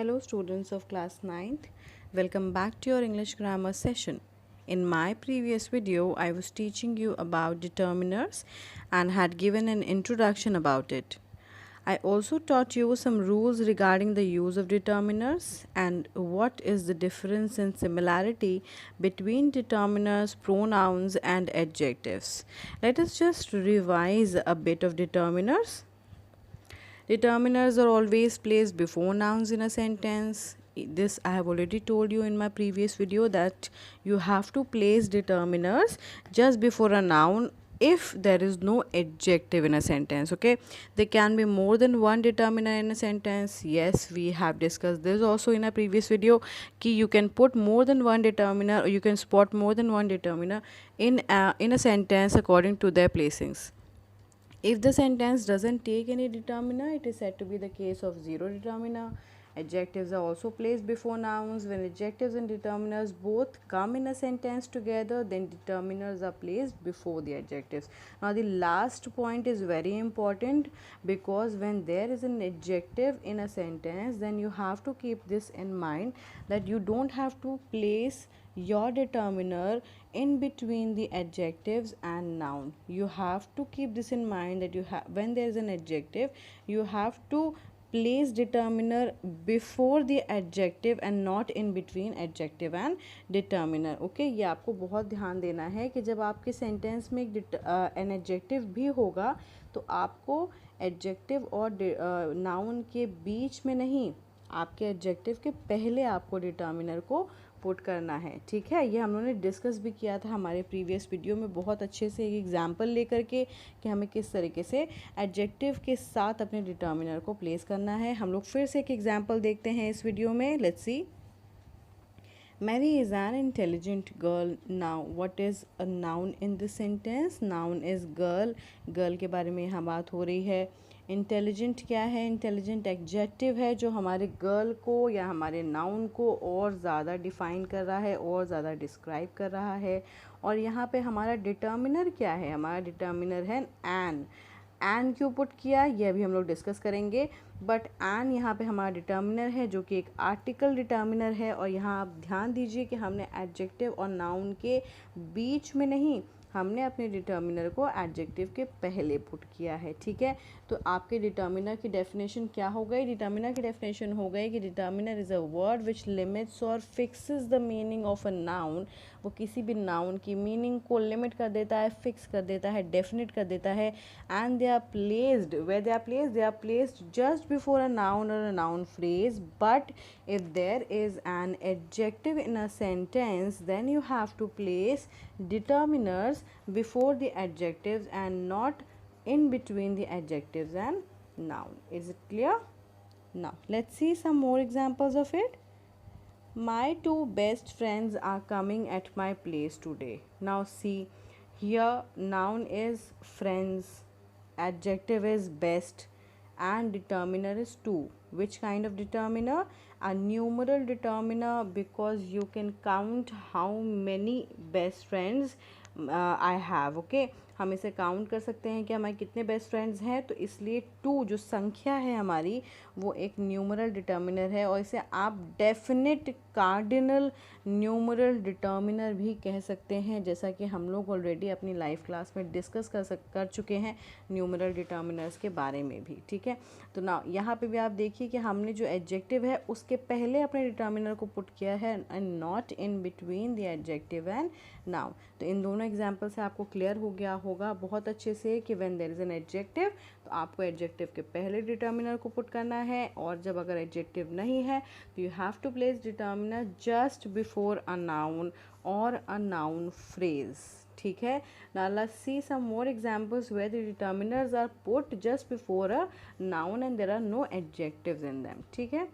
Hello students of class 9th, welcome back to your English grammar session. In my previous video, I was teaching you about determiners and had given an introduction about it. I also taught you some rules regarding the use of determiners and what is the difference and similarity between determiners, pronouns and adjectives. Let us just revise a bit of determiners. Determiners are always placed before nouns in a sentence. This I have already told you in my previous video that you have to place determiners just before a noun if there is no adjective in a sentence. Okay, there can be more than one determiner in a sentence. Yes, we have discussed this also in a previous video कि you can put more than one determiner or you can spot more than one determiner in a sentence according to their placings. If the sentence doesn't take any determiner, it is said to be the case of zero determiner. Adjectives are also placed before nouns. When adjectives and determiners both come in a sentence together, then determiners are placed before the adjectives. Now the last point is very important because when there is an adjective in a sentence, then you have to keep this in mind that you don't have to place your determiner in between the adjectives and noun. You have to keep this in mind that you have when there is an adjective, you have to place determiner before the adjective and not in between adjective and determiner. Okay, ये आपको बहुत ध्यान देना है कि जब आपके sentence में एक एन एडजेक्टिव भी होगा तो आपको एडजेक्टिव और नाउन के बीच में नहीं, आपके एडजेक्टिव के पहले आपको डिटर्मिनर को पुट करना है. ठीक है, ये हम लोगों ने डिस्कस भी किया था हमारे प्रीवियस वीडियो में बहुत अच्छे से एक एग्जांपल लेकर के कि हमें किस तरीके से एडजेक्टिव के साथ अपने डिटर्मिनर को प्लेस करना है. हम लोग फिर से एक एग्जांपल देखते हैं इस वीडियो में. Let's see. Mary is an intelligent girl. Now, what is a noun in this sentence? Noun is girl. Girl के बारे में यहाँ बात हो रही है. इंटेलिजेंट क्या है? इंटेलिजेंट एडजेक्टिव है जो हमारे गर्ल को या हमारे नाउन को और ज़्यादा डिफ़ाइन कर रहा है और ज़्यादा डिस्क्राइब कर रहा है. और यहाँ पे हमारा डिटर्मिनर क्या है? हमारा डिटर्मिनर है एन क्यों पुट किया ये अभी हम लोग डिस्कस करेंगे. बट एन यहाँ पे हमारा डिटर्मिनर है जो कि एक आर्टिकल डिटर्मिनर है. और यहाँ आप ध्यान दीजिए कि हमने एडजेक्टिव और नाउन के बीच में नहीं, हमने अपने डिटर्मिनर को एडजेक्टिव के पहले पुट किया है. ठीक है, तो आपके डिटर्मिनर की डेफिनेशन क्या हो गई? डिटर्मिनर की डेफिनेशन हो गई कि determiner is a word which limits और fixes the meaning of a noun. वो किसी भी नाउन की मीनिंग को लिमिट कर देता है, फिक्स कर देता है, डेफिनेट कर देता है. And they are placed where they are placed just before a noun और a noun phrase. But if there is an adjective in a sentence, then you have to place determiners before the adjectives and not in between the adjectives and noun. Is it clear? Now let's see some more examples of it. My two best friends are coming at my place today. Now see, here noun is friends, adjective is best and determiner is two. Which kind of determiner? A numeral determiner because you can count how many best friends I have. Okay, हम इसे count कर सकते हैं कि हमारे कितने best friends हैं. तो इसलिए टू जो संख्या है हमारी वो एक न्यूमरल डिटर्मिनर है और इसे आप डेफिनेट कार्डिनल न्यूमरल डिटर्मिनर भी कह सकते हैं, जैसा कि हम लोग ऑलरेडी अपनी लाइफ क्लास में डिस्कस कर चुके हैं न्यूमरल डिटर्मिनर्स के बारे में भी. ठीक है, तो ना यहाँ पे भी आप देखिए कि हमने जो एडजेक्टिव है उसके पहले अपने डिटर्मिनर को पुट किया है and not in between the adjective and noun. तो इन दोनों एग्जाम्पल से आपको क्लियर हो गया होगा बहुत अच्छे से कि when there is an adjective तो आपको एडजेक्टिव के पहले डिटर्मिनर को पुट करना है, और जब अगर एडजेक्टिव नहीं है तो you have to place determiner just before a noun और अ नाउन फ्रेज. ठीक है, now let's see some more examples where the determiners are put just before a noun and there are no adjectives in them. ठीक है,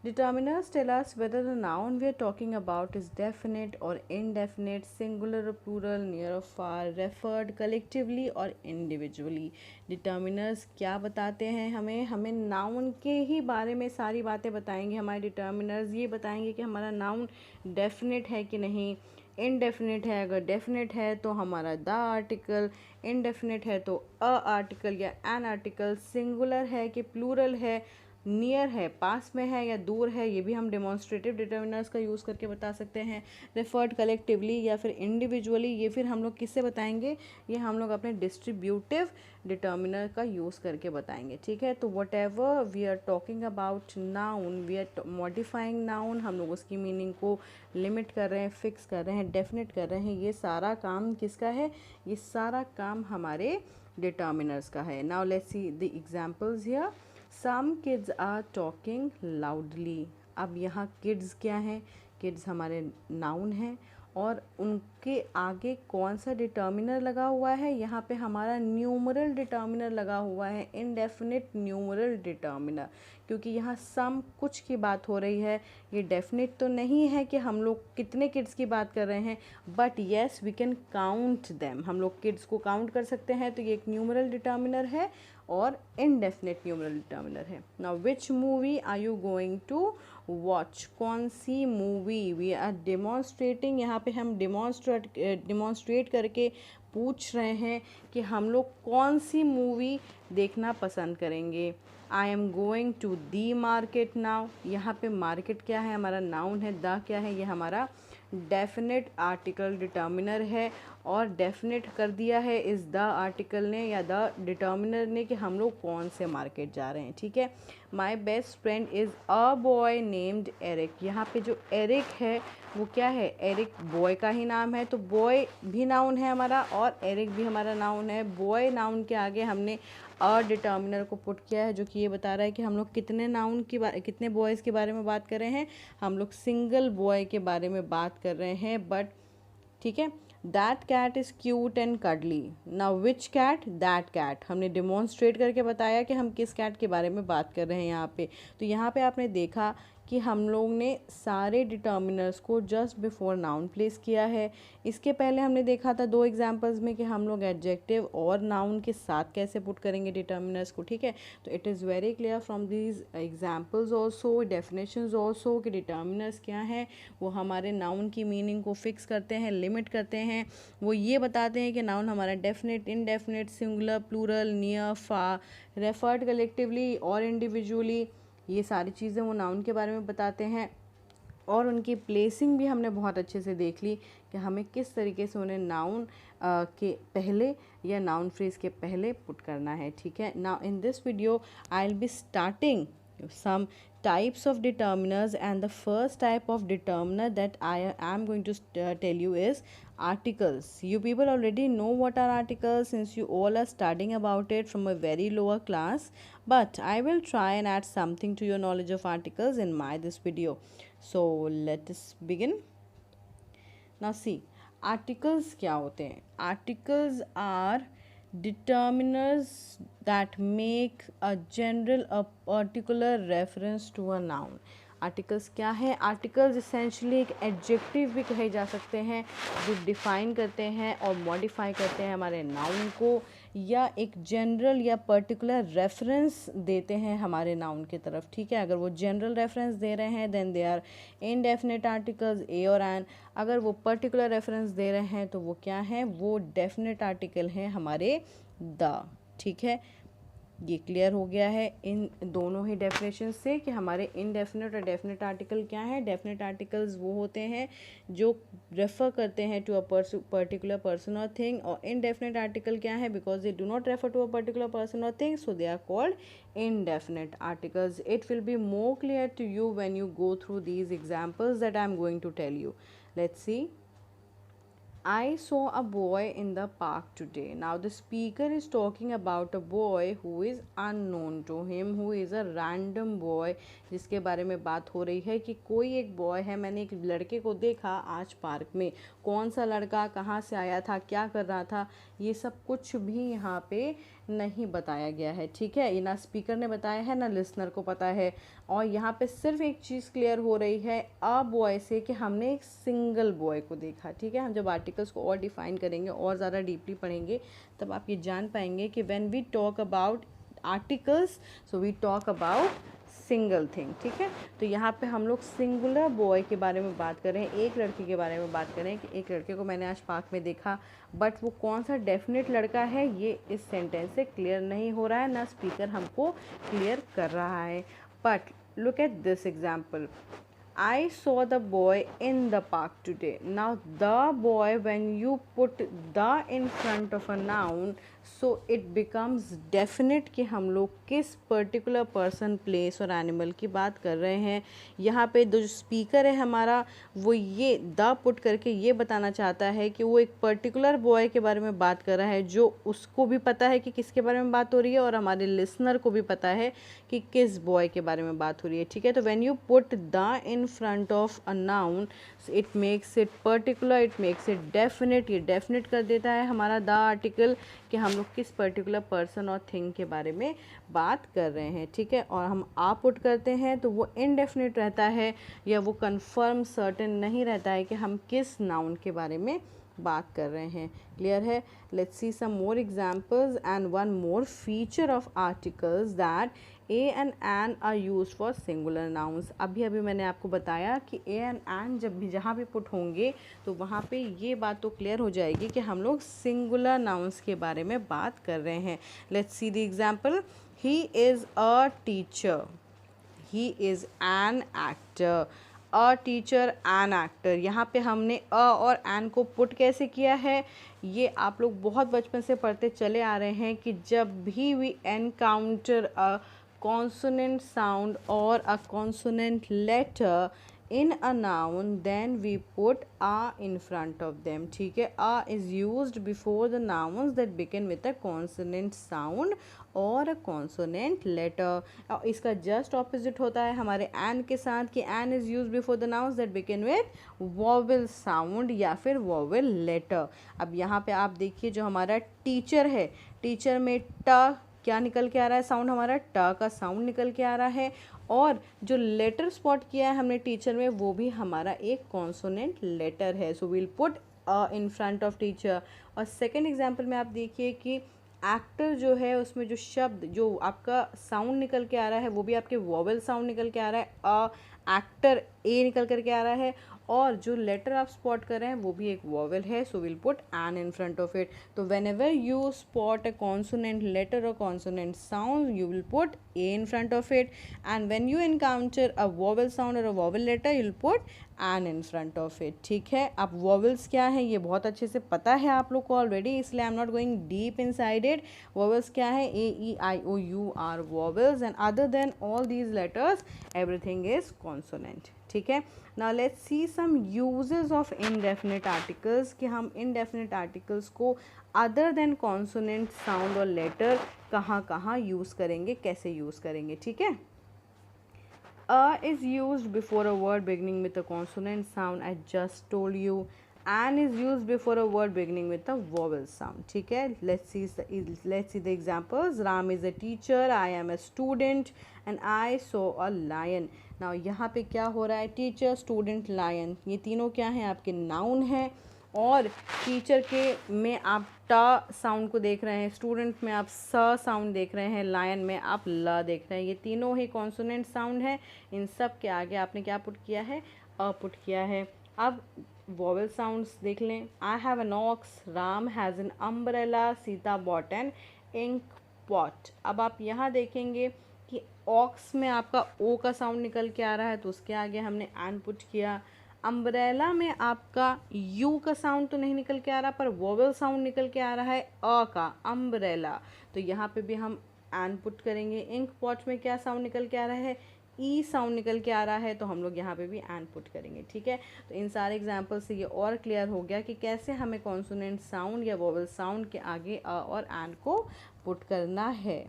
determiners tell us whether the noun we are talking about is definite or indefinite, singular or plural, near or far, referred collectively or individually. determiners क्या बताते हैं हमें noun के ही बारे में सारी बातें बताएंगे. हमारे डिटर्मिनर्स ये बताएंगे कि हमारा नाउन डेफिनेट है कि नहीं, इनडेफिनेट है. अगर डेफिनेट है तो हमारा द आर्टिकल, इनडेफिनेट है तो अ आर्टिकल या एन आर्टिकल, सिंगुलर है कि प्लूरल है, नियर है, पास में है या दूर है, ये भी हम डेमोन्स्ट्रेटिव डिटर्मिनर्स का यूज़ करके बता सकते हैं। रेफर्ड कलेक्टिवली या फिर इंडिविजुअली, ये फिर हम लोग किससे बताएंगे, ये हम लोग अपने डिस्ट्रीब्यूटिव डिटर्मिनर का यूज़ करके बताएंगे, ठीक है। तो whatever we are talking about noun, we are modifying noun, हम लोग उसकी मीनिंग को लिमिट कर रहे हैं, फिक्स कर रहे हैं, डेफिनेट कर रहे हैं, ये सारा काम किसका है, ये सारा काम हमारे डिटर्मिनर्स का है। Now let's see the examples here. Some kids are talking loudly. अब यहाँ किड्स क्या है, किड्स हमारे नाउन हैं और उनके आगे कौन सा डिटर्मिनर लगा हुआ है, यहाँ पे हमारा न्यूमरल डिटर्मिनर लगा हुआ है, इनडेफिनिट न्यूमरल डिटर्मिनर, क्योंकि यहाँ सम कुछ की बात हो रही है, ये डेफिनेट तो नहीं है कि हम लोग कितने किड्स की बात कर रहे हैं, but yes we can count them, हम लोग किड्स को काउंट कर सकते हैं, तो ये एक न्यूमरल डिटर्मिनर है और इनडेफिनेट न्यूमरल डिटर्मिनर है। Now which movie are you going to watch, कौन सी मूवी, वी आर डेमोन्स्ट्रेटिंग, यहाँ पे हम डिमॉन्स्ट्रेट करके पूछ रहे हैं कि हम लोग कौन सी मूवी देखना पसंद करेंगे। I am going to the market now, यहाँ पे मार्केट क्या है, हमारा नाउन है, द क्या है, ये हमारा डेफिनेट आर्टिकल डिटर्मिनर है और डेफिनेट कर दिया है इस द आर्टिकल ने या द डिटर्मिनर ने कि हम लोग कौन से मार्केट जा रहे हैं, ठीक है। My best friend is a boy named Eric, यहाँ पे जो एरिक है वो क्या है, एरिक बॉय का ही नाम है, तो बॉय भी नाउन है हमारा और एरिक भी हमारा नाउन है। बॉय नाउन के आगे हमने अ डिटर्मिनर को पुट किया है, जो कि ये बता रहा है कि हम लोग कितने नाउन की कितने बॉयज़ के बारे में बात कर रहे हैं, हम लोग सिंगल बॉय के बारे में बात कर रहे हैं, बट ठीक है। That cat is cute and cuddly, now which cat, that cat, हमने डिमॉन्स्ट्रेट करके बताया कि हम किस कैट के बारे में बात कर रहे हैं यहाँ पे। तो यहाँ पे आपने देखा कि हम लोग ने सारे डिटर्मिनर्स को जस्ट बिफोर नाउन प्लेस किया है। इसके पहले हमने देखा था दो एग्जांपल्स में कि हम लोग एडजेक्टिव और नाउन के साथ कैसे पुट करेंगे डिटर्मिनर्स को, ठीक है। तो it is very clear from these examples also, definitions also, कि डिटर्मिनर्स क्या हैं, वो हमारे नाउन की मीनिंग को फिक्स करते हैं, लिमिट करते हैं, वो ये बताते हैं कि नाउन हमारा definite, indefinite, singular, plural, near, far, referred collectively और इंडिविजुअली, ये सारी चीज़ें वो नाउन के बारे में बताते हैं। और उनकी प्लेसिंग भी हमने बहुत अच्छे से देख ली कि हमें किस तरीके से उन्हें नाउन के पहले या नाउन फ्रेज के पहले पुट करना है, ठीक है। Now in this video I will be starting some types of determiners, and the first type of determiner that I am going to tell you is articles. You people already know what are articles since you all are studying about it from a very lower class, but I will try and add something to your knowledge of articles in my this video. So let us begin. Now see, articles क्या होते हैं, articles are determiners that make a general a particular reference to a noun. Articles क्या है, articles essentially एक adjective भी कहे जा सकते हैं जो डिफ़ाइन करते हैं और मॉडिफाई करते हैं हमारे नाउन को, या एक जनरल या पर्टिकुलर रेफरेंस देते हैं हमारे नाउन की तरफ, ठीक है। अगर वो जनरल रेफरेंस दे रहे हैं then they are indefinite articles a और एन, अगर वो पर्टिकुलर रेफरेंस दे रहे हैं तो वो क्या है, वो डेफिनेट आर्टिकल हैं हमारे द, ठीक है। ये क्लियर हो गया है इन दोनों ही डेफिनेशन से कि हमारे इनडेफिनेट और डेफिनेट आर्टिकल क्या है। डेफिनेट आर्टिकल्स वो होते हैं जो रेफ़र करते हैं टू अ पर्टिकुलर पर्सन और थिंग, और इनडेफिनेट आर्टिकल क्या है, because they do not refer to a particular person और thing, so they are called indefinite articles. It will be more clear to you when you go through these examples that I am going to tell you. Let's see. I saw a boy in the park today. Now the speaker is talking about a boy who is unknown to him, who is a random boy, जिसके बारे में बात हो रही है कि कोई एक बॉय है, मैंने एक लड़के को देखा आज पार्क में, कौन सा लड़का, कहाँ से आया था, क्या कर रहा था, ये सब कुछ भी यहाँ पे नहीं बताया गया है, ठीक है। ये ना स्पीकर ने बताया है ना लिसनर को पता है, और यहाँ पे सिर्फ एक चीज़ क्लियर हो रही है अ बॉय से कि हमने एक सिंगल बॉय को देखा, ठीक है। हम जब आर्टिकल्स को और डिफाइन करेंगे और ज़्यादा डीपली पढ़ेंगे तब आप ये जान पाएंगे कि when we talk about articles so we talk about single thing, ठीक है। तो यहाँ पे हम लोग सिंगुलर बॉय के बारे में बात कर रहे हैं, एक लड़के के बारे में बात कर रहे हैं कि एक लड़के को मैंने आज पार्क में देखा, बट वो कौन सा डेफिनेट लड़का है ये इस सेंटेंस से क्लियर नहीं हो रहा है, ना स्पीकर हमको क्लियर कर रहा है। But look at this example. I saw the boy in the park today. Now the boy, when you put the in front of a noun, so it becomes definite कि हम लोग किस particular person, place और animal की बात कर रहे हैं. यहाँ पे जो स्पीकर है हमारा, वो ये द पुट करके ये बताना चाहता है कि वो एक पर्टिकुलर बॉय के बारे में बात कर रहा है, जो उसको भी पता है कि किसके बारे में बात हो रही है और हमारे लिसनर को भी पता है कि किस बॉय के बारे में बात हो रही है. ठीक है, तो when you put the in front of a noun, it makes it particular, it makes it definite. ये डेफिनेट कर देता है हमारा द आर्टिकल कि हम लोग किस पर्टिकुलर पर्सन और थिंग के बारे में बात कर रहे हैं. ठीक है, और हम आ पुट करते हैं तो वो इनडेफिनेट रहता है या वो कंफर्म सर्टेन नहीं रहता है कि हम किस नाउन के बारे में बात कर रहे हैं. क्लियर है? Let's see some more examples and one more feature of articles that a and an are use for singular nouns. अभी मैंने आपको बताया कि ए एंड एन जब भी जहाँ भी पुट होंगे तो वहाँ पे ये बात तो क्लियर हो जाएगी कि हम लोग सिंगुलर नाउन्स के बारे में बात कर रहे हैं. Let's see the example. He is a teacher, he is an actor. A teacher an actor, यहाँ पे हमने अ और एन को पुट कैसे किया है, ये आप लोग बहुत बचपन से पढ़ते चले आ रहे हैं कि जब भी we encounter a consonant sound or a consonant letter in a noun, then we put a in front of them. ठीक है, a is used before the nouns that begin with a consonant sound और a consonant letter. और इसका just opposite होता है हमारे an के साथ कि an is used before the nouns that begin with vowel sound या फिर vowel letter. अब यहाँ पे आप देखिए जो हमारा टीचर है, टीचर में ट क्या निकल के आ रहा है, साउंड हमारा ट का साउंड निकल के आ रहा है, और जो लेटर स्पॉट किया है हमने टीचर में वो भी हमारा एक कॉन्सोनेंट लेटर है. So we'll put a in front of teacher. और सेकेंड एग्जाम्पल में आप देखिए कि एक्टर जो है उसमें जो शब्द जो आपका साउंड निकल के आ रहा है वो भी आपके वॉवेल साउंड निकल के आ रहा है. एक्टर ए निकल करके आ रहा है और जो लेटर आप स्पॉट कर रहे हैं वो भी एक वॉवेल है. So will put an in front of it. तो whenever you spot a consonant letter or consonant sound you will put a in front of it, and when you encounter a vowel sound or a vowel letter you will put an in front of it. ठीक है, अब vowels क्या है ये बहुत अच्छे से पता है आप लोग को ऑलरेडी, इसलिए I am not going deep inside it. Vowels क्या है, A E I O U are vowels, and other than all these letters everything is consonant. ठीक है, now let's see some uses of indefinite articles कि हम indefinite articles को other than consonant sound और letter कहाँ कहाँ use करेंगे, कैसे यूज़ करेंगे. ठीक है, a is used before a word beginning with a consonant sound, I just told you. An is used before a word beginning with a vowel sound. ठीक है, let's see the examples. Ram is a teacher, I am a student, and I saw a lion. Now यहाँ पे क्या हो रहा है, teacher, student, lion, ये तीनों क्या हैं, आपके नाउन हैं. और टीचर के में आप ट साउंड को देख रहे हैं, स्टूडेंट में आप स साउंड देख रहे हैं, लायन में आप ल देख रहे हैं. ये तीनों ही कॉन्सोनेंट साउंड है. इन सब के आगे आपने क्या पुट किया है, अ पुट किया है. अब वॉवेल साउंड्स देख लें. I have an ox, Ram has an umbrella, Sita bought an ink pot. अब आप यहाँ देखेंगे कि ऑक्स में आपका ओ का साउंड निकल के आ रहा है तो उसके आगे हमने एन पुट किया. अम्ब्रेला में आपका यू का साउंड तो नहीं निकल के आ रहा पर वोवेल साउंड निकल के आ रहा है अ का, अम्ब्रेला, तो यहाँ पे भी हम एन पुट करेंगे. इंक पॉट में क्या साउंड निकल के आ रहा है, ई साउंड निकल के आ रहा है, तो हम लोग यहाँ पे भी एन पुट करेंगे. ठीक है, तो इन सारे एग्जाम्पल से ये और क्लियर हो गया कि कैसे हमें कॉन्सोनेंट साउंड या वोवेल साउंड के आगे अ और एन को पुट करना है.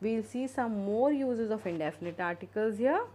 We'll see some more uses of indefinite articles here.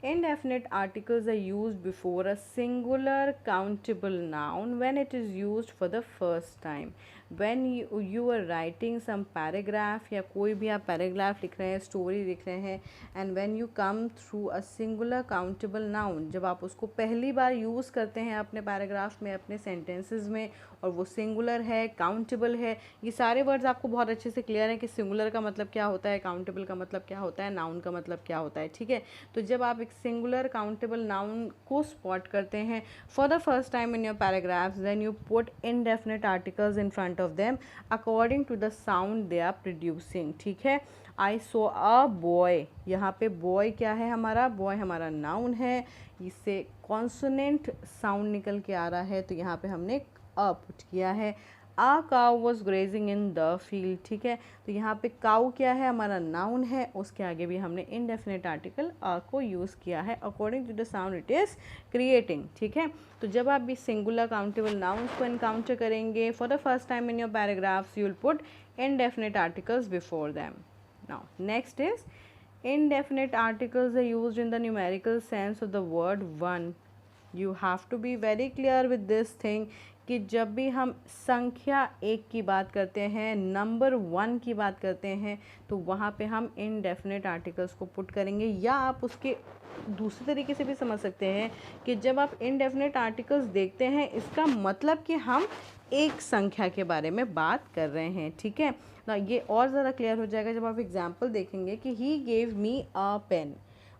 Indefinite articles are used before a singular countable noun when it is used for the first time. When you are writing some paragraph या कोई भी आप paragraph लिख रहे हैं, story लिख रहे हैं, and when you come through a singular countable noun, जब आप उसको पहली बार यूज़ करते हैं अपने पैराग्राफ में, अपने सेंटेंसेस में, और वो सिंगुलर है, काउंटेबल है, ये सारे वर्ड्स आपको बहुत अच्छे से क्लियर है कि सिंगुलर का मतलब क्या होता है, काउंटेबल का मतलब क्या होता है, नाउन का मतलब क्या होता है. ठीक है, तो जब आप एक सिंगुलर काउंटेबल नाउन को स्पॉट करते हैं for the first time in your paragraphs, then you put indefinite articles in front front of them according to the sound they are producing, ठीक है। आई सो अ बॉय, यहाँ पे बॉय क्या है हमारा, बॉय हमारा नाउन है, इससे कॉन्सोनेंट साउंड निकल के आ रहा है, तो यहाँ पे हमने अ पुट किया है। A cow was grazing in the field, ठीक है। तो यहाँ पे काउ क्या है हमारा नाउन है, उसके आगे भी हमने इनडेफिनेट आर्टिकल आ को यूज़ किया है according to the sound it is creating, ठीक है। तो जब आप भी सिंगुलर काउंटेबल नाउन्स को इनकाउंटर करेंगे for the first time in your paragraphs, you will put indefinite articles before them. Now next is indefinite articles are used in the numerical sense of the word one. You have to be very clear with this thing कि जब भी हम संख्या एक की बात करते हैं, नंबर वन की बात करते हैं, तो वहाँ पे हम इनडेफिनेट आर्टिकल्स को पुट करेंगे। या आप उसके दूसरे तरीके से भी समझ सकते हैं कि जब आप इनडेफिनेट आर्टिकल्स देखते हैं, इसका मतलब कि हम एक संख्या के बारे में बात कर रहे हैं, ठीक है ना। ये और ज़्यादा क्लियर हो जाएगा जब आप एग्जाम्पल देखेंगे कि he gave me a pen,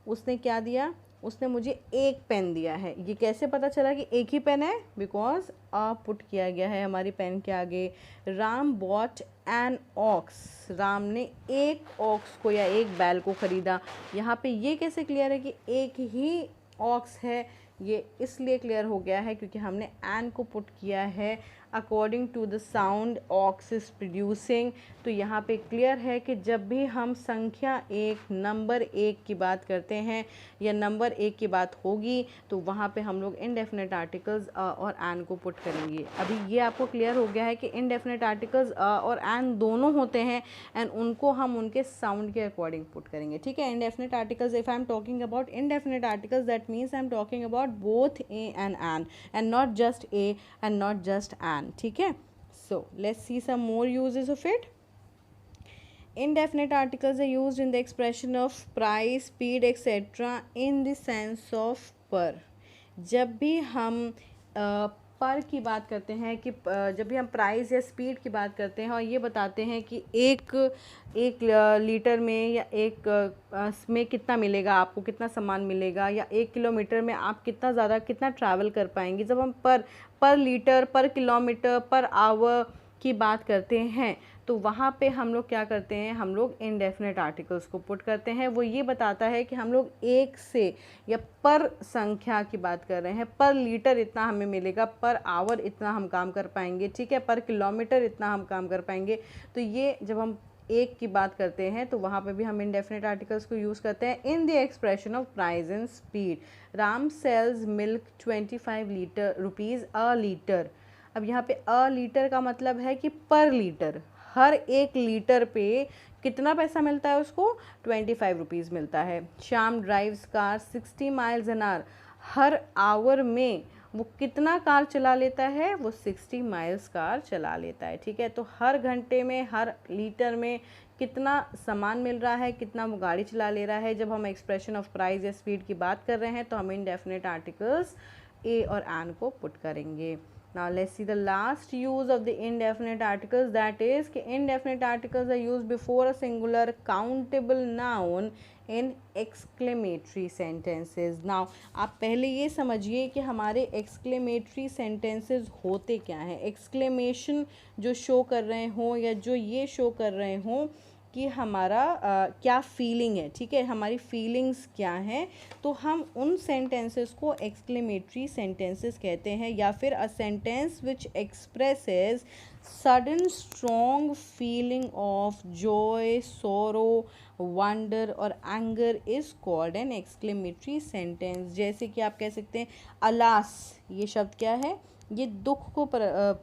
उसने क्या दिया, उसने मुझे एक पेन दिया है। ये कैसे पता चला कि एक ही पेन है, बिकॉज अ पुट किया गया है हमारी पेन के आगे। Ram bot N ox, Ram ने एक ऑक्स को या एक बैल को ख़रीदा। यहाँ पे ये कैसे क्लियर है कि एक ही ऑक्स है, ये इसलिए क्लियर हो गया है क्योंकि हमने एन को पुट किया है according to the sound ox is producing. तो यहाँ पे क्लियर है कि जब भी हम संख्या एक, नंबर एक की बात करते हैं या नंबर एक की बात होगी, तो वहाँ पे हम लोग इनडेफिनेट आर्टिकल्स और एन को पुट करेंगे। अभी ये आपको क्लियर हो गया है कि इनडेफिनेट आर्टिकल्स और एन दोनों होते हैं एंड उनको हम उनके साउंड के अकॉर्डिंग पुट करेंगे, ठीक है। Indefinite articles, if I am talking about indefinite articles, that means I am talking about both a and an not just a and not just an, ठीक है। So let's see some more uses of it. Indefinite articles are used in the expression of price, speed, etc. in the sense of per. जब भी हम पर की बात करते हैं कि जब भी हम प्राइस या स्पीड की बात करते हैं और ये बताते हैं कि एक लीटर में या एक में कितना मिलेगा, आपको कितना सामान मिलेगा, या 1 किलोमीटर में आप कितना ट्रैवल कर पाएंगे। जब हम पर लीटर, पर किलोमीटर, पर आवर की बात करते हैं, तो वहाँ पे हम लोग क्या करते हैं, हम लोग इनडेफिनेट आर्टिकल्स को पुट करते हैं। वो ये बताता है कि हम लोग एक से या पर संख्या की बात कर रहे हैं, पर लीटर इतना हमें मिलेगा, पर आवर इतना हम काम कर पाएंगे, ठीक है, पर किलोमीटर इतना हम काम कर पाएंगे। तो ये जब हम एक की बात करते हैं तो वहाँ पे भी हम इनडेफिनेट आर्टिकल्स को यूज़ करते हैं in the expression of price and speed. Ram sells milk 25 rupees a litre. अब यहाँ पे अ लीटर का मतलब है कि पर लीटर, हर एक लीटर पे कितना पैसा मिलता है उसको, 25 रुपीज़ मिलता है। Shyam drives car 60 miles an hour, हर आवर में वो कितना कार चला लेता है, वो 60 माइल्स कार चला लेता है, ठीक है। तो हर घंटे में, हर लीटर में कितना सामान मिल रहा है, कितना वो गाड़ी चला ले रहा है। जब हम एक्सप्रेशन ऑफ प्राइस या स्पीड की बात कर रहे हैं तो हम इनडेफिनेट आर्टिकल्स ए और एन को पुट करेंगे। Now let's see the last use of the indefinite articles, that is कि indefinite articles are used before a singular countable noun in exclamatory sentences. Now आप पहले ये समझिए कि हमारे exclamatory sentences होते क्या हैं। exclamation जो शो कर रहे हों या जो ये शो कर रहे हों कि हमारा क्या फीलिंग है, ठीक है, हमारी फीलिंग्स क्या हैं, तो हम उन सेंटेंसेस को एक्सक्लेमेटरी सेंटेंसेस कहते हैं। या फिर a sentence which expresses sudden strong feeling of Joy, सोरो, वंडर और anger is called an exclamatory sentence. जैसे कि आप कह सकते हैं अलास, ये शब्द क्या है, ये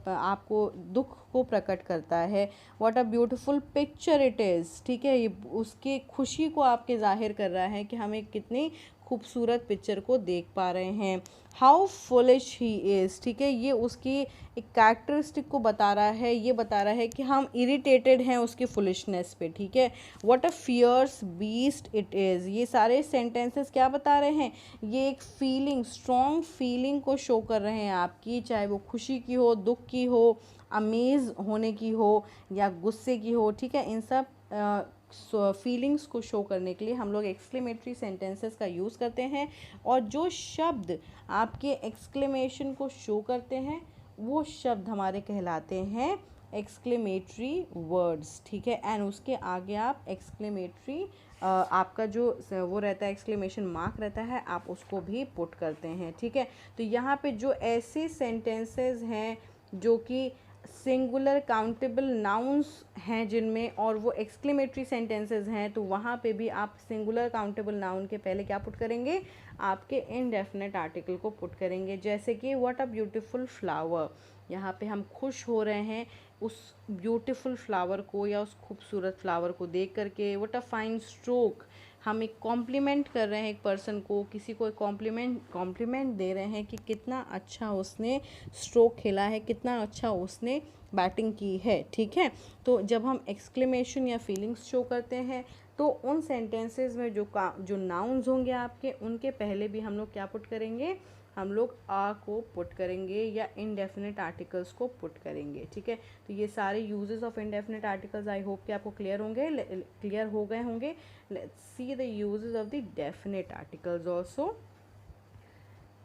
आपको दुख को प्रकट करता है। What a beautiful picture it is, ठीक है, ये उसके खुशी को आपके जाहिर कर रहा है कि हम एक कितनी खूबसूरत पिक्चर को देख पा रहे हैं। हाउ फुलिश ही इज़, ठीक है, ये उसकी एक कैरेक्टरिस्टिक को बता रहा है, ये बता रहा है कि हम इरिटेटेड हैं उसकी फुलिशनेस पे, ठीक है। What a fierce beast it is, ये सारे सेंटेंसेस क्या बता रहे हैं, ये एक फीलिंग, स्ट्रॉन्ग फीलिंग को शो कर रहे हैं आपकी, चाहे वो खुशी की हो, दुख की हो, अमेज होने की हो या गुस्से की हो, ठीक है। इन सब फीलिंग्स को शो करने के लिए हम लोग एक्सक्लेमेटरी सेंटेंसेस का यूज़ करते हैं। और जो शब्द आपके एक्सक्लेमेशन को शो करते हैं वो शब्द हमारे कहलाते हैं एक्सक्लेमेटरी वर्ड्स, ठीक है, एंड उसके आगे आप एक्सक्लेमेटरी आपका जो वो रहता है एक्सक्लेमेशन मार्क रहता है, आप उसको भी पुट करते हैं, ठीक है। तो यहाँ पे जो ऐसे सेंटेंसेस हैं जो कि सिंगुलर काउंटेबल नाउन्स हैं जिनमें, और वो एक्सक्लेमेटरी सेंटेंसेस हैं, तो वहाँ पे भी आप सिंगुलर काउंटेबल नाउन के पहले क्या पुट करेंगे, आपके इनडेफिनेट आर्टिकल को पुट करेंगे। जैसे कि व्हाट अ ब्यूटीफुल फ्लावर, यहाँ पे हम खुश हो रहे हैं उस ब्यूटीफुल फ्लावर को या उस खूबसूरत फ्लावर को देख करके। व्हाट अ फाइन स्ट्रोक, हम एक कॉम्प्लीमेंट कर रहे हैं एक पर्सन को, किसी को एक कॉम्प्लीमेंट दे रहे हैं कि कितना अच्छा उसने स्ट्रोक खेला है, कितना अच्छा उसने बैटिंग की है, ठीक है। तो जब हम एक्सक्लेमेशन या फीलिंग्स शो करते हैं तो उन सेंटेंसेस में जो नाउन्स होंगे आपके, उनके पहले भी हम लोग क्या पुट करेंगे, हम लोग आ को पुट करेंगे या इनडेफिनेट आर्टिकल्स को पुट करेंगे, ठीक है। तो ये सारे uses of indefinite articles I hope कि आपको क्लियर हो गए होंगे। Let's see the uses of the definite articles also.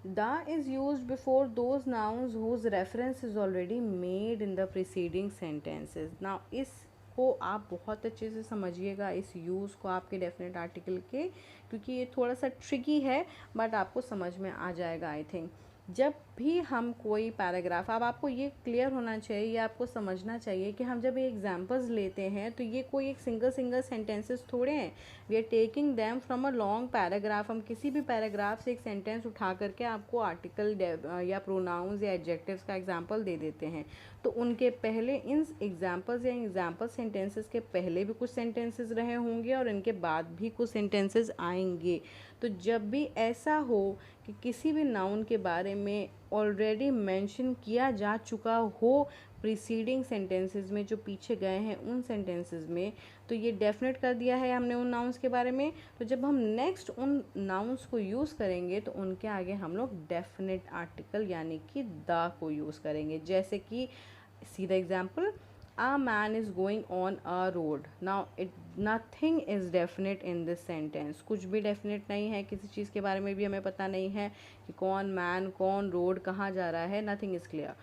The is used before those nouns whose reference is already made in the preceding sentences. Now इसको आप बहुत अच्छे से समझिएगा, इस यूज़ को आपके डेफिनेट आर्टिकल के, क्योंकि ये थोड़ा सा ट्रिकी है बट आपको समझ में आ जाएगा आई थिंक। जब भी हम कोई पैराग्राफ, अब आपको ये क्लियर होना चाहिए, ये आपको समझना चाहिए कि हम जब ये एग्जांपल्स लेते हैं तो ये कोई एक सिंगल सेंटेंसेस थोड़े हैं, we are taking them from a long paragraph. हम किसी भी पैराग्राफ से एक सेंटेंस उठा करके आपको आर्टिकल या प्रोनाउंस या एडजेक्टिव्स का एग्जांपल दे देते हैं। तो उनके पहले इन एग्जांपल्स या एग्जांपल सेंटेंसेस के पहले भी कुछ सेंटेंसेस रहे होंगे और इनके बाद भी कुछ सेंटेंसेस आएंगे। तो जब भी ऐसा हो कि किसी भी नाउन के बारे में ऑलरेडी मेंशन किया जा चुका हो प्रीसीडिंग सेंटेंसेस में, जो पीछे गए हैं उन सेंटेंसेस में, तो ये डेफिनेट कर दिया है हमने उन नाउन्स के बारे में। तो जब हम नेक्स्ट उन नाउन्स को यूज़ करेंगे तो उनके आगे हम लोग डेफिनेट आर्टिकल यानी कि द को यूज़ करेंगे। जैसे कि see the example, a man is going on a road. Now nothing is definite in this sentence. कुछ भी definite नहीं है, किसी चीज़ के बारे में भी हमें पता नहीं है कि कौन मैन, कौन रोड, कहाँ जा रहा है, nothing is clear.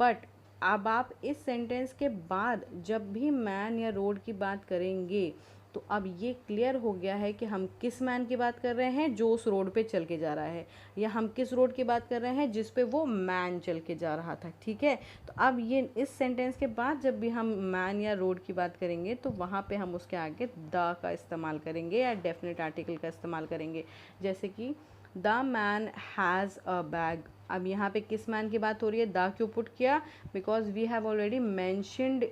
But अब आप इस सेंटेंस के बाद जब भी मैन या रोड की बात करेंगे तो अब ये क्लियर हो गया है कि हम किस मैन की बात कर रहे हैं जो उस रोड पे चल के जा रहा है, या हम किस रोड की बात कर रहे हैं जिस पे वो मैन चल के जा रहा था, ठीक है। तो अब ये इस सेंटेंस के बाद जब भी हम मैन या रोड की बात करेंगे तो वहाँ पे हम उसके आगे द का इस्तेमाल करेंगे या डेफिनेट आर्टिकल का इस्तेमाल करेंगे। जैसे कि the man has a bag. अब यहाँ पे किस मैन की बात हो रही है, द क्यों पुट किया, because we have already mentioned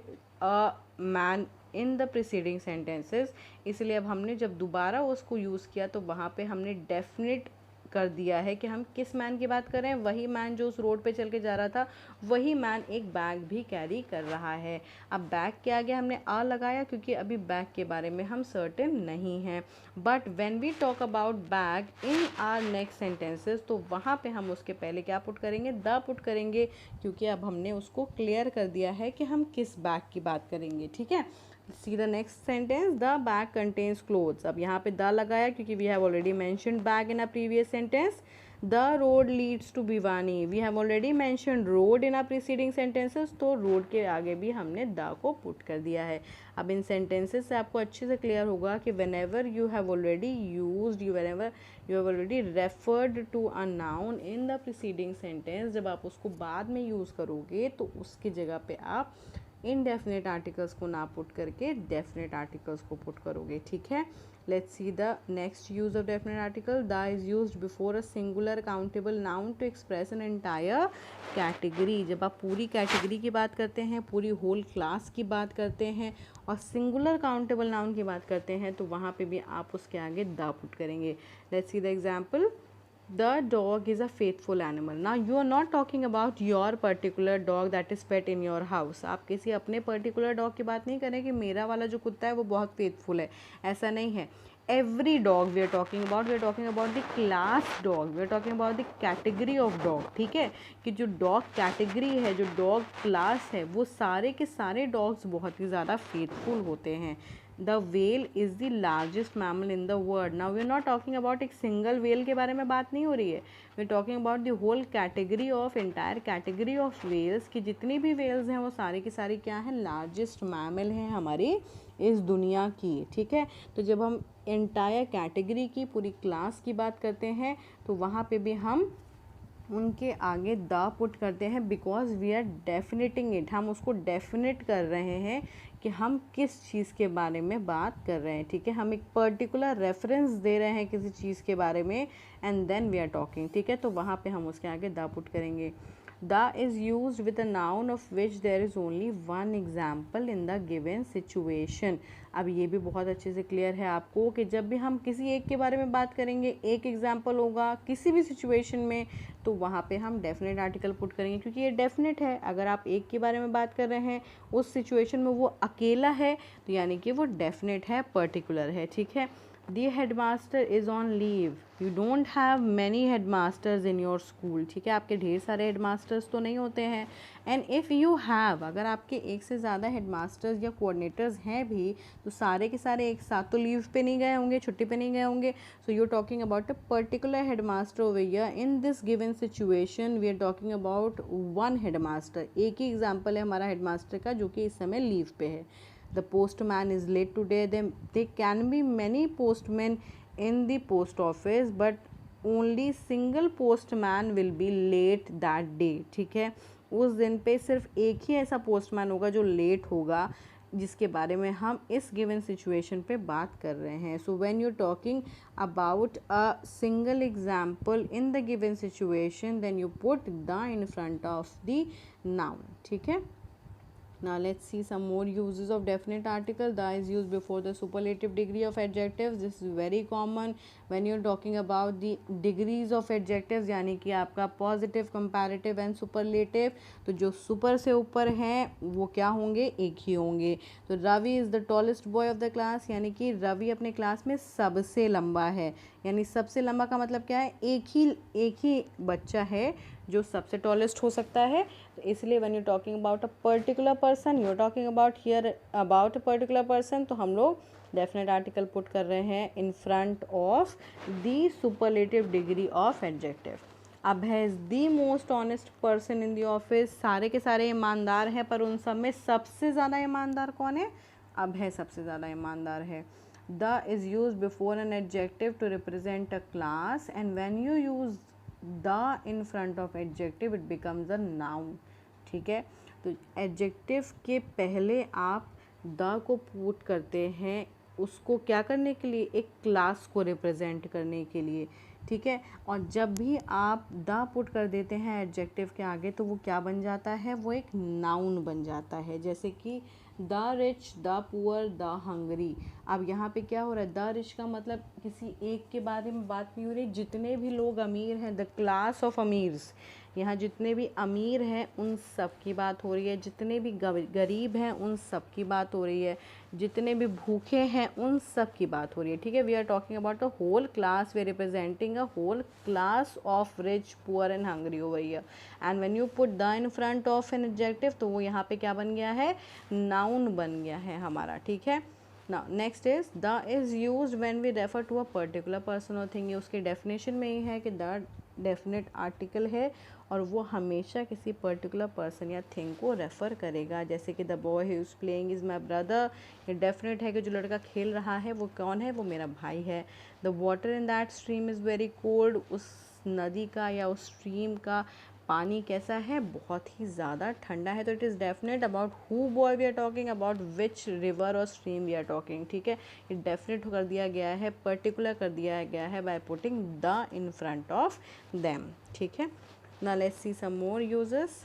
a man in the preceding sentences, इसलिए अब हमने जब दोबारा उसको यूज़ किया तो वहाँ पे हमने डेफिनेट कर दिया है कि हम किस मैन की बात कर रहे हैं। वही मैन जो उस रोड पे चल के जा रहा था, वही मैन एक बैग भी कैरी कर रहा है। अब बैग के आगे हमने आ लगाया क्योंकि अभी बैग के बारे में हम सर्टेन नहीं हैं, but when we talk about bag in our next sentences तो वहाँ पे हम उसके पहले क्या पुट करेंगे, द पुट करेंगे, क्योंकि अब हमने उसको क्लियर कर दिया है कि हम किस बैग की बात करेंगे, ठीक है। See the next sentence, the bag contains clothes. अब यहाँ पे द लगाया क्योंकि we have already mentioned bag in a previous sentence. The road leads to Bhiwani, we have already mentioned road in a preceding sentences, तो road के आगे भी हमने द को पुट कर दिया है। अब इन सेंटेंसेस से आपको अच्छे से क्लियर होगा कि whenever you have already used, whenever you have already referred to a noun in the preceding sentence, जब आप उसको बाद में यूज़ करोगे तो उसकी जगह पे आप इनडेफिनेट आर्टिकल्स को ना पुट करके डेफिनेट आर्टिकल्स को पुट करोगे, ठीक है। Let's see the next use of definite article. The is used before a singular countable noun to express an entire category. जब आप पूरी कैटेगरी की बात करते हैं, पूरी होल क्लास की बात करते हैं और सिंगुलर काउंटेबल नाउन की बात करते हैं तो वहाँ पे भी आप उसके आगे द पुट करेंगे। Let's see the example, the dog is a faithful animal. Now you are not talking about your particular dog that is pet in your house. आप किसी अपने पर्टिकुलर डॉग की बात नहीं करें कि मेरा वाला जो कुत्ता है वो बहुत फेथफुल है, ऐसा नहीं है। every dog we are talking about the class dog, we are talking about the category of dog, ठीक है। कि जो डॉग कैटेगरी है, जो डॉग क्लास है, वो सारे के सारे डॉग्स बहुत ही ज़्यादा फेथफुल होते हैं, the whale is the largest mammal in the world. Now we are not talking about एक सिंगल व्हेल के बारे में बात नहीं हो रही है, we are talking about the whole category of entire category of whales, की जितनी भी व्हेल्स हैं वो सारी की सारी क्या है, लार्जेस्ट मैमल हैं हमारी इस दुनिया की। ठीक है, तो जब हम एंटायर कैटेगरी की पूरी क्लास की बात करते हैं तो वहाँ पे भी हम उनके आगे द पुट करते हैं, बिकॉज वी आर डेफिनेटिंग इट, हम उसको डेफिनेट कर रहे हैं कि हम किस चीज़ के बारे में बात कर रहे हैं। ठीक है, हम एक पर्टिकुलर रेफरेंस दे रहे हैं किसी चीज़ के बारे में and then we are talking. ठीक है, तो वहाँ पे हम उसके आगे द पुट करेंगे। The is use with a noun of which there is only one example in the given situation. अब ये भी बहुत अच्छे से क्लियर है आपको कि जब भी हम किसी एक के बारे में बात करेंगे, एक एग्जाम्पल होगा किसी भी सिचुएशन में, तो वहाँ पे हम डेफिनेट आर्टिकल पुट करेंगे, क्योंकि ये डेफिनेट है। अगर आप एक के बारे में बात कर रहे हैं, उस सिचुएशन में वो अकेला है, तो यानी कि वो डेफिनेट है, पर्टिकुलर है। ठीक है, the headmaster is on leave, you don't have many headmasters in your school. ठीक है, आपके ढेर सारे हेडमास्टर्स तो नहीं होते हैं। एंड इफ़ यू हैव, अगर आपके एक से ज़्यादा हेडमास्टर्स या कोऑर्डिनेटर्स हैं भी, तो सारे के सारे एक साथ तो लीव पे नहीं गए होंगे, छुट्टी पे नहीं गए होंगे। So you are talking about a particular headmaster over here in this given situation, we are talking about one headmaster. एक ही एग्जाम्पल है हमारा हेडमास्टर का, जो कि इस समय लीव पे है। The postman is late today. There can be many postmen in the post office, but only single postman will be late that day. ठीक है, उस दिन पे सिर्फ एक ही ऐसा पोस्टमैन होगा जो लेट होगा, जिसके बारे में हम इस गिवन सिचुएशन पे बात कर रहे हैं। So when you talking about a single example in the given situation, then you put the in front of the noun. ठीक है, now let's see some more uses of definite article. The is used before the superlative degree of adjectives. This is very common when you're talking about the degrees of adjectives, यानी कि आपका positive, comparative and superlative। तो जो super से ऊपर हैं वो क्या होंगे, एक ही होंगे। तो Ravi is the tallest boy of the class, यानी कि रवि अपने क्लास में सबसे लंबा है। यानी सबसे लंबा का मतलब क्या है, एक ही बच्चा है जो सबसे टॉलेस्ट हो सकता है। तो इसलिए when you talking about a particular person, you are talking about here about a particular person, तो हम लोग डेफिनेट आर्टिकल पुट कर रहे हैं in front of the superlative degree of adjective. Abhay is the most honest person in the office, सारे के सारे ईमानदार हैं, पर उन सब में सबसे ज़्यादा ईमानदार कौन है, अभय सबसे ज़्यादा ईमानदार है। The is use before an adjective to represent a class, and when you use the in front of adjective it becomes a noun. ठीक है, तो एडजेक्टिव के पहले आप द को पुट करते हैं, उसको क्या करने के लिए, एक क्लास को रिप्रेजेंट करने के लिए। ठीक है, और जब भी आप द पुट कर देते हैं एडजेक्टिव के आगे, तो वो क्या बन जाता है, वो एक नाउन बन जाता है। जैसे कि the rich, the poor, the Hungary. अब यहाँ पे क्या हो रहा है, द रिच का मतलब किसी एक के बारे में बात नहीं हो रही, जितने भी लोग अमीर हैं, द क्लास ऑफ अमीर्स, यहाँ जितने भी अमीर हैं उन सब की बात हो रही है, जितने भी गरीब हैं उन सब की बात हो रही है, जितने भी भूखे हैं उन सब की बात हो रही है। ठीक है, we are talking about a whole class, we are representing a whole class of rich, poor and hungry over here. And when you put the in front of an adjective, तो वो यहाँ पे क्या बन गया है, नाउन बन गया है हमारा। ठीक है, now next is the is used when we refer to a particular person or thing। ये उसके डेफिनेशन में ही है कि the डेफिनेट आर्टिकल है और वो हमेशा किसी पर्टिकुलर पर्सन या थिंग को रेफ़र करेगा। जैसे कि the boy who is playing is my brother, ये डेफिनेट है कि जो लड़का खेल रहा है वो कौन है, वो मेरा भाई है। The water in that stream is very cold, उस नदी का या उस स्ट्रीम का पानी कैसा है, बहुत ही ज़्यादा ठंडा है। तो it is definite about who boy we are talking about, which river और स्ट्रीम वी आर टॉकिंग। ठीक है, ये डेफिनेट कर दिया गया है, पर्टिकुलर कर दिया गया है by putting the in front of them. ठीक है, ना let's see some more uses.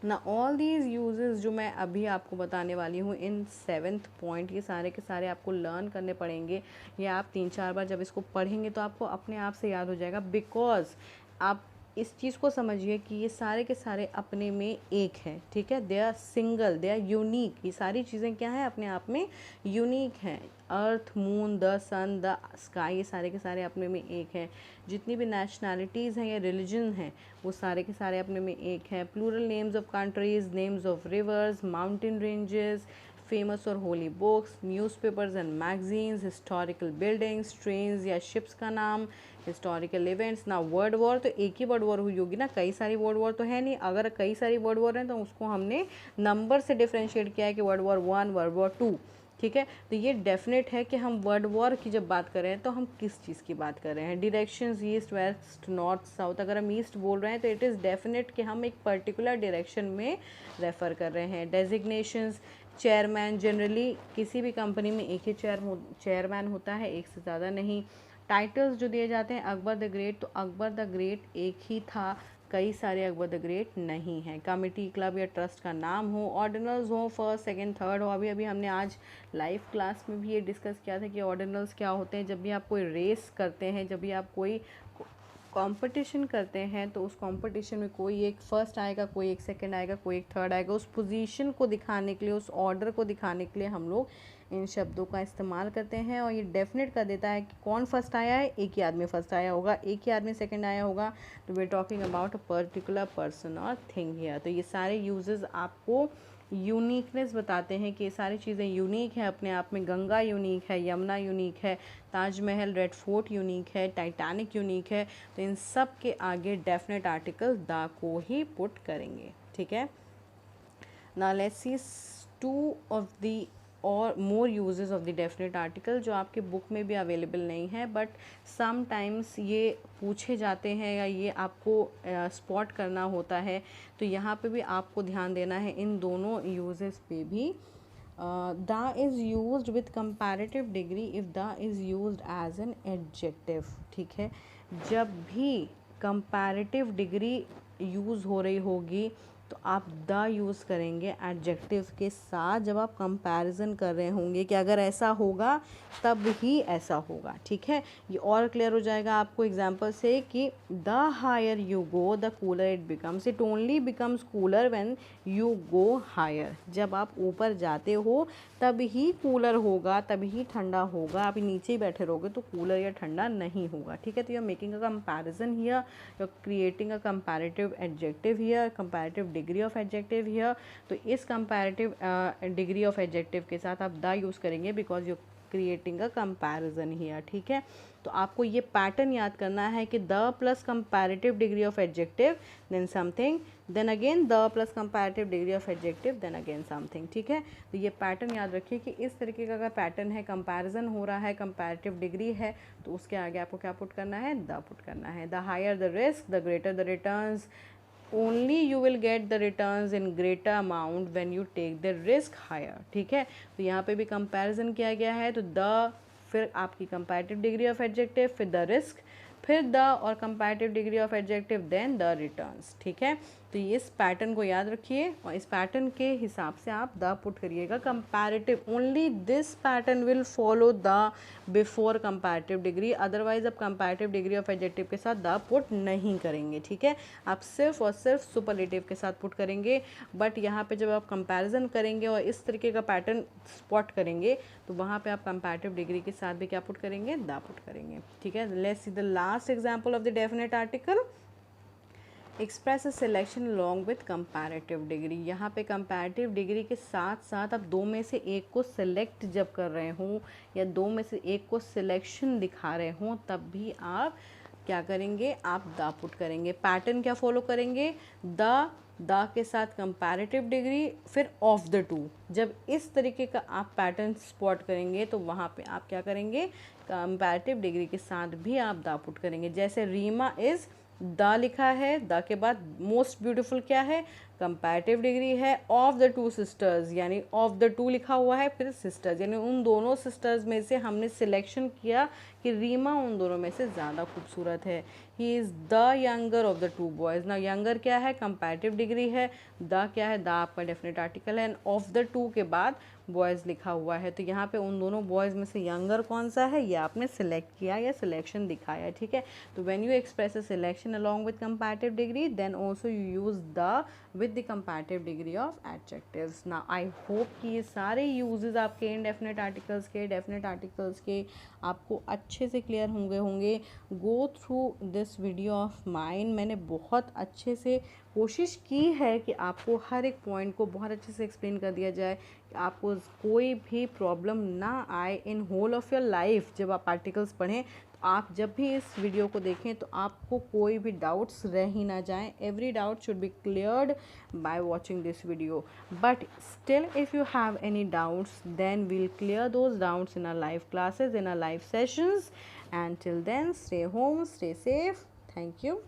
ना ऑल दीज यूजेस जो मैं अभी आपको बताने वाली हूँ इन 7th पॉइंट, ये सारे के सारे आपको लर्न करने पड़ेंगे। ये आप 3-4 बार जब इसको पढ़ेंगे तो आपको अपने आप से याद हो जाएगा, बिकॉज आप इस चीज़ को समझिए कि ये सारे के सारे अपने में एक है। ठीक है, they are single, they are unique. ये सारी चीज़ें क्या हैं, अपने आप में यूनिक हैं। Earth, moon, the sun, the sky, ये सारे के सारे अपने में एक हैं। जितनी भी नेशनैलिटीज़ हैं या रिलीजन हैं वो सारे के सारे अपने में एक हैं। Plural names of countries, names of rivers, mountain ranges, famous और holy books, newspapers and magazines, historical buildings, trains या शिप्स का नाम, हिस्टोरिकल इवेंट्स। ना वर्ल्ड वॉर तो एक ही वर्ल्ड वॉर हुई होगी ना, कई सारी वर्ल्ड वॉर तो है नहीं। अगर कई सारी वर्ल्ड वॉर हैं तो उसको हमने नंबर से डिफ्रेंशिएट किया है कि वर्ल्ड वॉर 1, वर्ल्ड वॉर 2, ठीक है। तो ये डेफिनेट है कि हम वर्ल्ड वॉर की जब बात कर रहे हैं तो हम किस चीज़ की बात कर रहे हैं। Directions east west north south, अगर हम ईस्ट बोल रहे हैं तो इट इज़ डेफिनेट कि हम एक पर्टिकुलर डायरेक्शन में रेफ़र कर रहे हैं। डेजिग्नेशंस, चेयरमैन, जनरली किसी भी कंपनी में एक ही चेयरमैन होता है, एक से ज़्यादा नहीं। टाइटल्स जो दिए जाते हैं, अकबर द ग्रेट, तो अकबर द ग्रेट एक ही था, कई सारे अकबर द ग्रेट नहीं है। कमिटी, क्लब या ट्रस्ट का नाम हो, ऑर्डिनल्स हो, फर्स्ट सेकंड थर्ड हो। अभी अभी हमने आज लाइव क्लास में भी ये डिस्कस किया था कि ऑर्डिनल्स क्या होते हैं। जब भी आप कोई रेस करते हैं, जब भी आप कोई कंपटीशन करते हैं तो उस कंपटीशन में कोई एक फर्स्ट आएगा, कोई एक सेकंड आएगा, कोई एक थर्ड आएगा। उस पोजीशन को दिखाने के लिए, उस ऑर्डर को दिखाने के लिए हम लोग इन शब्दों का इस्तेमाल करते हैं। और ये डेफिनेट कर देता है कि कौन फर्स्ट आया है, एक ही आदमी फर्स्ट आया होगा, एक ही आदमी सेकंड आया होगा। तो we are talking about a particular person और थिंग हियर। तो ये सारे यूजेस आपको यूनिकनेस बताते हैं कि ये सारी चीज़ें यूनिक है अपने आप में। गंगा यूनिक है, यमुना यूनिक है, ताजमहल, रेड फोर्ट यूनिक है, टाइटैनिक यूनिक है। तो इन सब के आगे डेफिनेट आर्टिकल द को ही पुट करेंगे, ठीक है। Now let's see two of the और more uses of the definite article जो आपके बुक में भी अवेलेबल नहीं है, बट समटाइम्स ये पूछे जाते हैं या ये आपको स्पॉट करना होता है। तो यहाँ पे भी आपको ध्यान देना है इन दोनों यूजेस पे भी। The is used with comparative degree if the is used as an adjective, ठीक है। जब भी कंपैरेटिव डिग्री यूज़ हो रही होगी तो आप द यूज़ करेंगे एडजेक्टिव के साथ जब आप कंपैरिजन कर रहे होंगे कि अगर ऐसा होगा तब ही ऐसा होगा, ठीक है। ये और क्लियर हो जाएगा आपको एग्जांपल से कि the higher you go the cooler it becomes, it only becomes cooler when you go higher. जब आप ऊपर जाते हो तब ही कूलर होगा, तब ही ठंडा होगा। आप नीचे ही बैठे रहोगे तो कूलर या ठंडा नहीं होगा, ठीक है। तो you are making a comparison here, you are creating a comparative adjective here, comparative degree of adjective here. तो इस कंपैरेटिव डिग्री ऑफ एडजेक्टिव के साथ आप द यूज़ करेंगे because you creating a comparison here, ठीक है। तो आपको ये पैटर्न याद करना है कि the plus comparative degree of adjective then something, then again the plus comparative degree of adjective then again something, ठीक है। तो ये पैटर्न याद रखिए कि इस तरीके का अगर पैटर्न है, कंपैरिजन हो रहा है, कंपैरेटिव डिग्री है, तो उसके आगे आपको क्या पुट करना है, द पुट करना है। The higher the risk the greater the returns, only you will get the returns in greater amount when you take the risk higher, ठीक है। तो यहाँ पे भी कंपैरिजन किया गया है, तो द फिर आपकी कंपैरेटिव डिग्री ऑफ एडजेक्टिव, फिर द रिस्क, फिर द और comparative degree of adjective then the returns, ठीक है। तो ये इस पैटर्न को याद रखिए और इस पैटर्न के हिसाब से आप द पुट करिएगा। Comparative, only this pattern will follow the before comparative degree, otherwise आप कंपैरेटिव डिग्री ऑफ एडजेक्टिव के साथ द पुट नहीं करेंगे, ठीक है। आप सिर्फ और सिर्फ सुपरलेटिव के साथ पुट करेंगे। बट यहाँ पे जब आप कंपैरिजन करेंगे और इस तरीके का पैटर्न स्पॉट करेंगे तो वहाँ पे आप कंपैरेटिव डिग्री के साथ भी क्या पुट करेंगे, द पुट करेंगे, ठीक है। Let's see the last example of the definite article. Express a selection along with comparative degree. यहाँ पे कंपैरेटिव डिग्री के साथ साथ आप दो में से एक को सिलेक्ट जब कर रहे हों या दो में से एक को सिलेक्शन दिखा रहे हों तब भी आप क्या करेंगे, आप द पुट करेंगे। पैटर्न क्या फॉलो करेंगे, द के साथ कंपैरेटिव डिग्री फिर ऑफ द टू। जब इस तरीके का आप पैटर्न स्पॉट करेंगे तो वहाँ पे आप क्या करेंगे, कंपैरेटिव डिग्री के साथ भी आप द पुट करेंगे। जैसे रीमा इज़, द लिखा है, द के बाद मोस्ट ब्यूटीफुल क्या है, कंपैरेटिव डिग्री है, ऑफ द टू सिस्टर्स, यानी ऑफ द टू लिखा हुआ है फिर सिस्टर्स, यानी उन दोनों सिस्टर्स में से हमने सिलेक्शन किया कि रीमा उन दोनों में से ज़्यादा खूबसूरत है। He is the younger of the two boys. ना यंगर क्या है, कंपैरेटिव डिग्री है, द क्या है, द आपका डेफिनेट आर्टिकल है, एंड ऑफ द टू के बाद बॉयज़ लिखा हुआ है। तो यहाँ पे उन दोनों बॉयज़ में से यंगर कौन सा है ये आपने सिलेक्ट किया या सिलेक्शन दिखाया, ठीक है। तो when you express a selection along with comparative degree then also you use the with with the comparative degree of adjectives. Now I hope कि ये सारे uses आपके indefinite articles के definite articles के आपको अच्छे से clear होंगे. Go through this video of mine. मैंने बहुत अच्छे से कोशिश की है कि आपको हर एक पॉइंट को बहुत अच्छे से एक्सप्लेन कर दिया जाए कि आपको कोई भी प्रॉब्लम ना आए in whole of your life. जब आप आर्टिकल्स पढ़ें तो आप जब भी इस वीडियो को देखें तो आपको कोई भी डाउट्स रह ही ना जाएं. Every doubt should be cleared by watching this video. But still if you have any doubts then we'll clear those doubts in our live classes, in our live sessions. And till then, stay home, stay safe. Thank you.